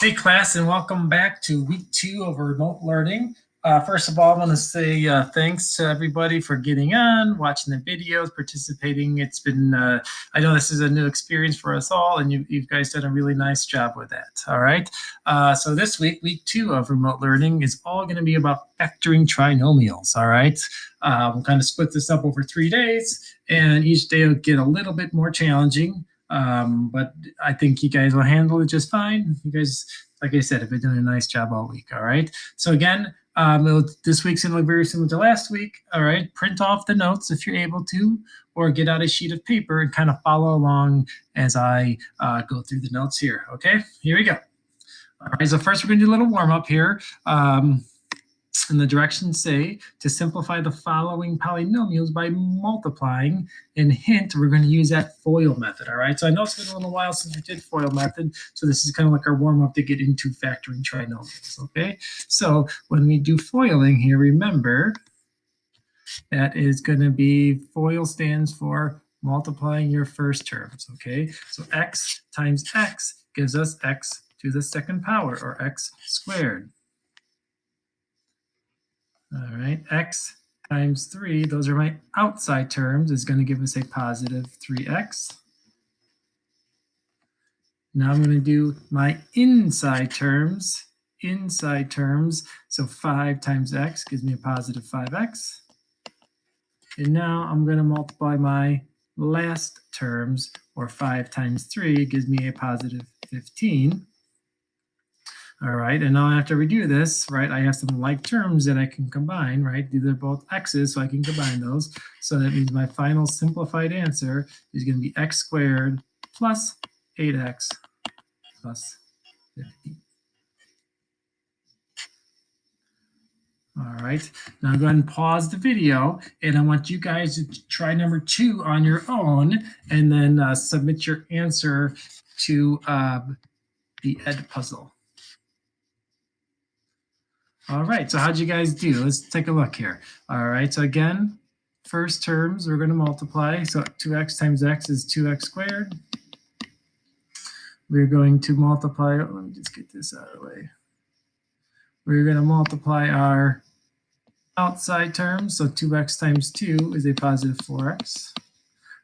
Hey class, and welcome back to week 2 of remote learning. First of all, I want to say thanks to everybody for getting on, watching the videos, participating. It's been, I know this is a new experience for us all, and you guys done a really nice job with that. All right. So this week 2 of remote learning is all going to be about factoring trinomials. All right. We'll kind of split this up over 3 days, and each day will get a little bit more challenging. But I think you guys will handle it just fine. You guys, like I said, have been doing a nice job all week. All right. So again, this week's going to look very similar to last week. All right. Print off the notes if you're able to, or get out a sheet of paper and kind of follow along as I go through the notes here. Okay. Here we go. All right. So first, we're going to do a little warm up here. And the directions say to simplify the following polynomials by multiplying. And hint, we're going to use that FOIL method. All right. So I know it's been a little while since we did FOIL method. So this is kind of like our warm up to get into factoring trinomials. Okay. So when we do FOILing here, remember that is going to be FOIL stands for multiplying your first terms. Okay. So x times x gives us x to the second power, or x squared. All right, x times 3, those are my outside terms, is going to give us a positive 3x. Now I'm going to do my inside terms. So 5 times x gives me a positive 5x. And now I'm going to multiply my last terms, or 5 times 3 gives me a positive 15. All right, and now after we do this, right, I have some like terms that I can combine, right? These are both x's, so I can combine those. So that means my final simplified answer is going to be x squared plus 8x plus 15. All right, now go ahead and pause the video, and I want you guys to try number 2 on your own, and then submit your answer to the Edpuzzle. All right, so how'd you guys do? Let's take a look here. All right, so again, first terms we're going to multiply. So 2x times x is 2x squared. We're going to multiply, let me just get this out of the way. We're going to multiply our outside terms. So 2x times 2 is a positive 4x.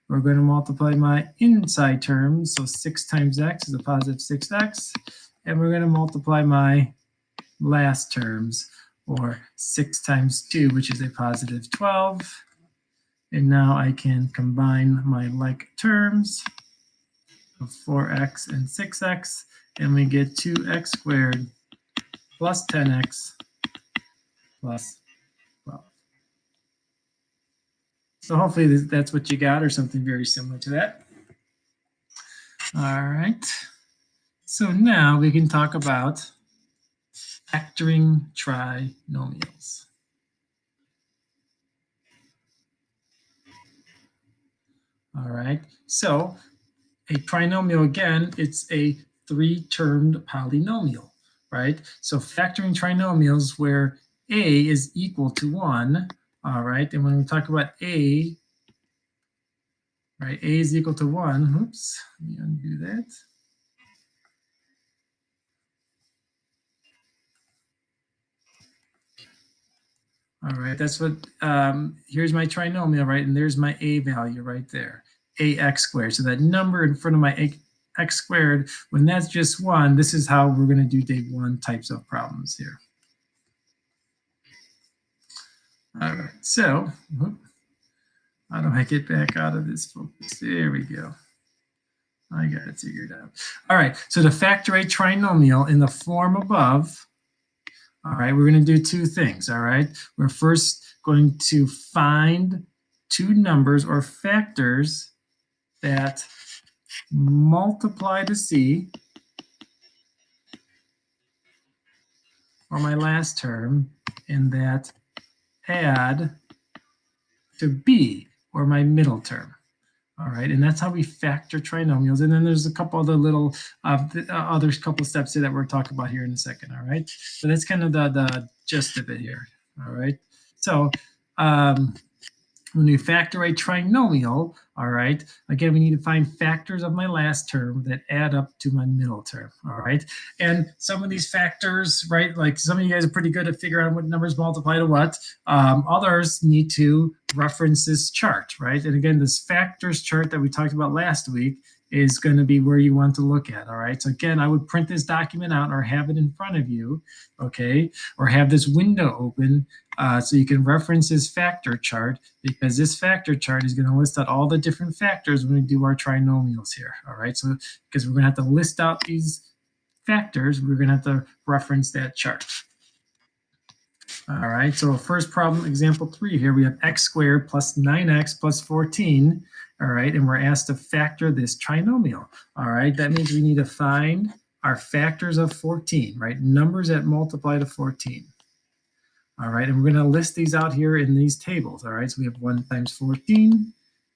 We're going to multiply my inside terms. So 6 times x is a positive 6x. And we're going to multiply my last terms, or 6 times 2, which is a positive 12. And now I can combine my like terms of 4x and 6x, and we get 2x squared plus 10x plus 12. So hopefully that's what you got, or something very similar to that. All right. So now we can talk about factoring trinomials. All right, so a trinomial, again, it's a 3-termed polynomial, right? So factoring trinomials where a is equal to 1, all right? And when we talk about a, right, a is equal to 1, oops, let me undo that. All right, that's what, here's my trinomial, right? And there's my a value right there, ax squared. So that number in front of my x squared, when that's just 1, this is how we're going to do day 1 types of problems here. All right, so how do I get back out of this focus? There we go. I got it figured out. All right, so to factor a trinomial in the form above, all right, we're going to do 2 things, all right? We're first going to find 2 numbers or factors that multiply to C, or my last term, and that add to B, or my middle term. All right, and that's how we factor trinomials. And then there's a couple other little other couple steps here that we're talking about here in a second. All right, so that's kind of the gist of it here. All right, so when we factor a trinomial, All right. Again, we need to find factors of my last term that add up to my middle term. All right. And some of these factors, right, like some of you guys are pretty good at figuring out what numbers multiply to what. Others need to reference this chart, right? And again, this factors chart that we talked about last week is going to be where you want to look at. All right. So again, I would print this document out or have it in front of you. Okay. Or have this window open so you can reference this factor chart, because this factor chart is going to list out all the different factors when we do our trinomials here. All right. So because we're going to have to list out these factors, we're going to have to reference that chart. All right, so first problem, example 3 here, we have x squared plus 9x plus 14. All right, and we're asked to factor this trinomial. All right, that means we need to find our factors of 14, right? Numbers that multiply to 14. All right, and we're going to list these out here in these tables. All right, so we have 1 times 14,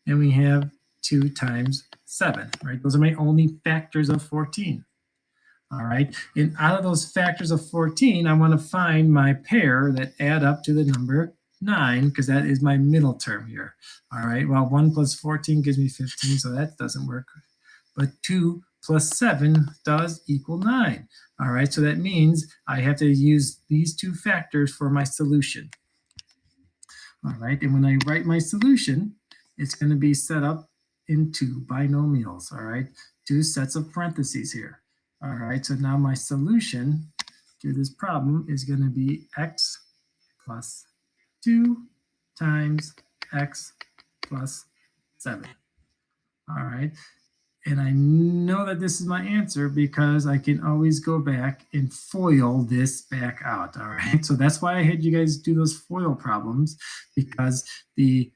and we have 2 times 7, right? Those are my only factors of 14. All right, and out of those factors of 14, I want to find my pair that add up to the number 9, because that is my middle term here. All right, well, 1 plus 14 gives me 15, so that doesn't work. But 2 plus 7 does equal 9. All right, so that means I have to use these two factors for my solution. All right, and when I write my solution, it's going to be set up in two binomials. All right, two sets of parentheses here. All right, so now my solution to this problem is going to be x plus 2 times x plus 7. All right, and I know that this is my answer because I can always go back and FOIL this back out. All right, so that's why I had you guys do those FOIL problems, because the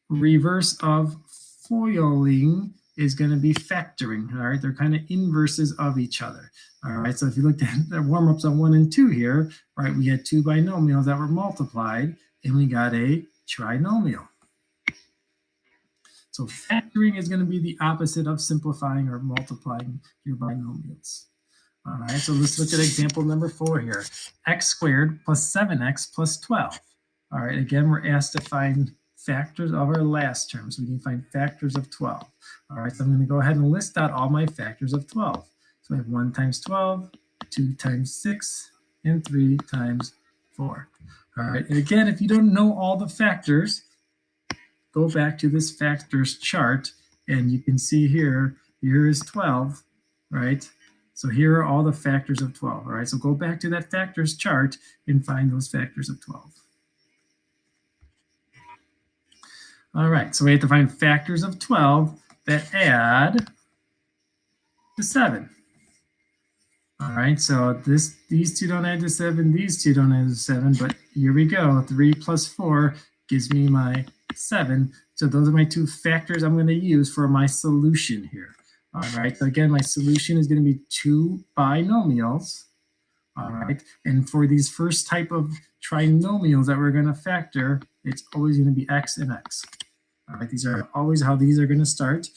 reverse of FOILing is going to be factoring. All right, they're kind of inverses of each other. All right, so if you looked at the warm-ups on 1 and 2 here, right, we had two binomials that were multiplied, and we got a trinomial. So factoring is going to be the opposite of simplifying or multiplying your binomials. All right, so let's look at example number 4 here. X squared plus 7x plus 12. All right, again, we're asked to find factors of our last term. So we can find factors of 12. All right, so I'm going to go ahead and list out all my factors of 12. So I have 1 times 12, 2 times 6, and 3 times 4. All right, and again, if you don't know all the factors, go back to this factors chart, and you can see here is 12, right? So here are all the factors of 12, all right? So go back to that factors chart and find those factors of 12. All right, so we have to find factors of 12 that add to 7. All right, so these two don't add to 7, these two don't add to 7, but here we go. 3 plus 4 gives me my 7. So those are my two factors I'm going to use for my solution here. All right, so again, my solution is going to be two binomials. All right, and for these first type of trinomials that we're going to factor, it's always going to be x and x. All right, these are always how these are going to start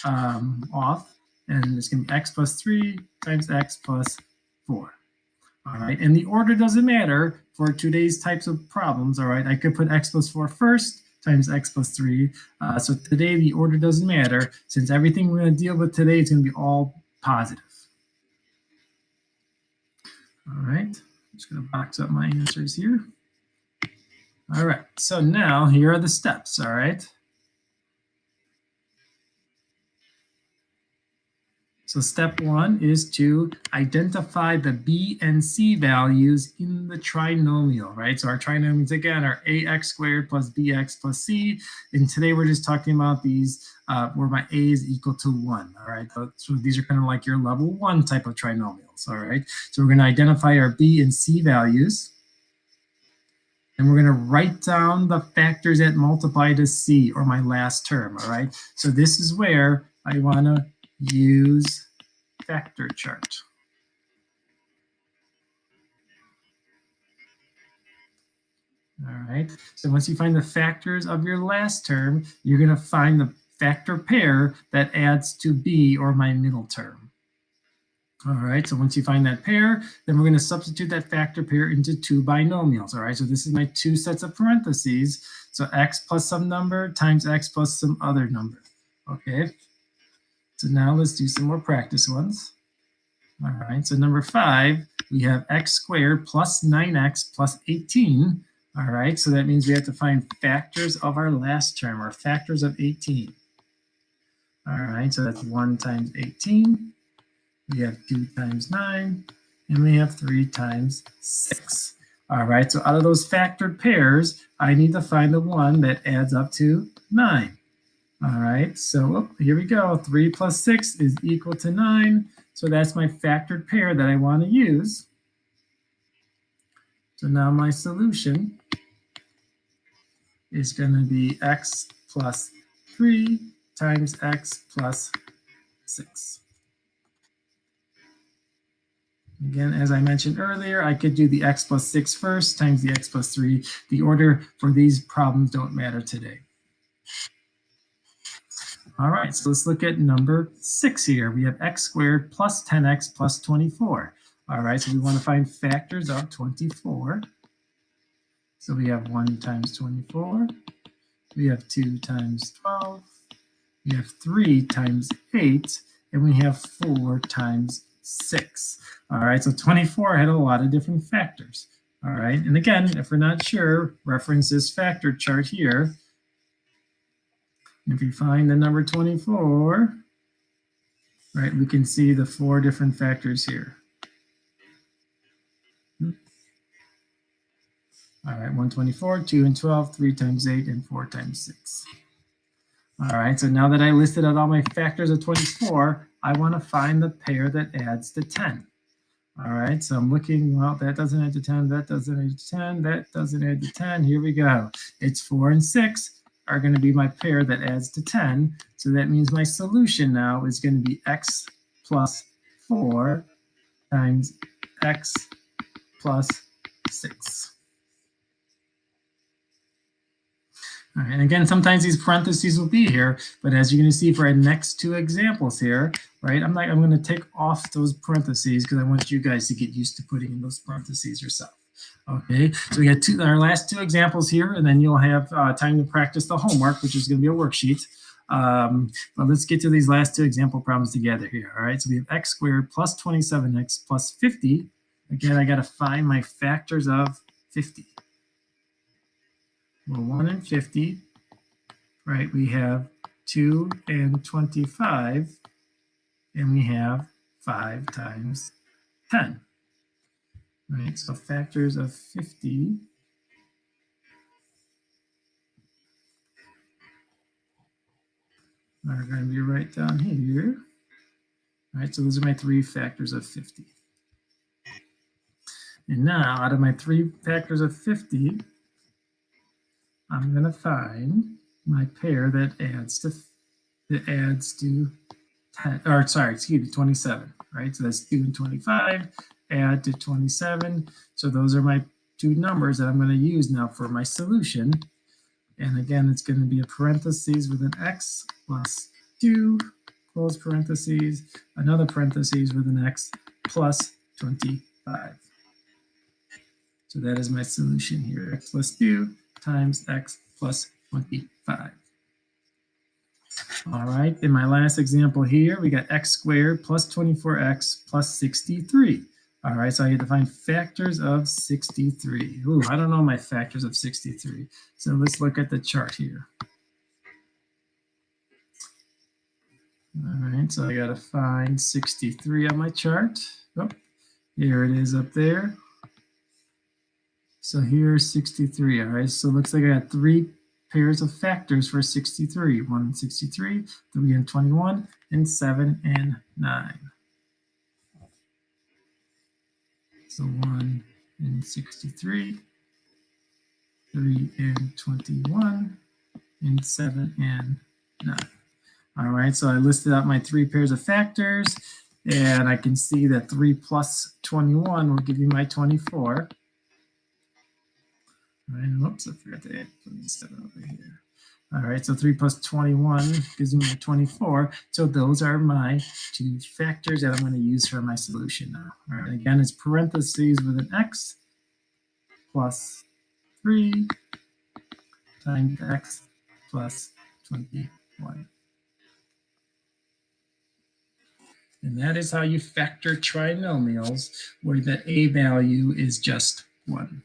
off, and it's going to be x plus 3 times x plus 4. All right, and the order doesn't matter for today's types of problems. All right, I could put x plus 4 first times x plus 3. So today the order doesn't matter, since everything we're going to deal with today is going to be all positive. All right, I'm just going to box up my answers here. All right, so now here are the steps. All right. So step 1 is to identify the b and c values in the trinomial, right? So our trinomials, again, are ax squared plus bx plus c. And today we're just talking about these where my a is equal to 1, all right? So these are kind of like your level 1 type of trinomials, all right? So we're going to identify our b and c values. And we're going to write down the factors that multiply to c, or my last term, all right? So this is where I want to use factor chart. All right, so once you find the factors of your last term, you're going to find the factor pair that adds to b, or my middle term. All right, so once you find that pair, then we're going to substitute that factor pair into two binomials. All right, so this is my two sets of parentheses. So x plus some number times x plus some other number. Okay, so now let's do some more practice ones. All right, so number 5, we have x squared plus 9x plus 18. All right, so that means we have to find factors of our last term, or factors of 18. All right, so that's 1 times 18. We have 2 times 9, and we have 3 times 6. All right, so out of those factored pairs, I need to find the one that adds up to 9. All right, so here we go. 3 plus 6 is equal to 9. So that's my factored pair that I want to use. So now my solution is going to be x plus 3 times x plus 6. Again, as I mentioned earlier, I could do the x plus 6 first times the x plus 3. The order for these problems don't matter today. All right, so let's look at number 6 here. We have x squared plus 10x plus 24. All right, so we want to find factors of 24. So we have 1 times 24. We have 2 times 12. We have 3 times 8. And we have 4 times 6. All right, so 24 had a lot of different factors. All right, and again, if we're not sure, reference this factor chart here. If you find the number 24, right, we can see the 4 different factors here. All right, 124, 2 and 12, 3 times 8, and 4 times 6. All right, so now that I listed out all my factors of 24, I want to find the pair that adds to 10. All right, so I'm looking, well, that doesn't add to 10, that doesn't add to 10, that doesn't add to 10. Here we go. It's 4 and 6 are going to be my pair that adds to 10. So that means my solution now is going to be x plus 4 times x plus 6. All right, and again, sometimes these parentheses will be here, but as you're going to see for our next two examples here, right, I'm going to take off those parentheses because I want you guys to get used to putting in those parentheses yourself. Okay, so we got our last two examples here, and then you'll have time to practice the homework, which is going to be a worksheet. But let's get to these last two example problems together here. All right, so we have x squared plus 27x plus 50. Again, I got to find my factors of 50. Well, 1 and 50, right? We have 2 and 25, and we have 5 times 10. Right, so factors of 50 are going to be right down here. All right, so those are my 3 factors of 50. And now, out of my 3 factors of 50, I'm going to find my pair that adds to 10, or sorry, excuse me, 27, right? So that's 2 and 25, add to 27. So those are my 2 numbers that I'm going to use now for my solution. And again, it's going to be a parentheses with an x plus 2, close parentheses, another parentheses with an x plus 25. So that is my solution here, x plus 2 times x plus 25. All right, in my last example here, we got x squared plus 24x plus 63. All right, so I had to find factors of 63. Ooh, I don't know my factors of 63. So let's look at the chart here. All right, so I got to find 63 on my chart. Oh, here it is up there. So here's 63. All right, so it looks like I got 3 pairs of factors for 63. 1 and 63, 3 and 21, and 7 and 9. So 1 and 63, 3 and 21, and 7 and 9. All right, so I listed out my 3 pairs of factors, and I can see that 3 plus 21 will give you my 24. All right, whoops, I forgot to add 27 over here. All right, so 3 plus 21 gives me 24. So those are my two factors that I'm going to use for my solution now. All right, again, it's parentheses with an x plus 3 times x plus 21. And that is how you factor trinomials where the a value is just 1.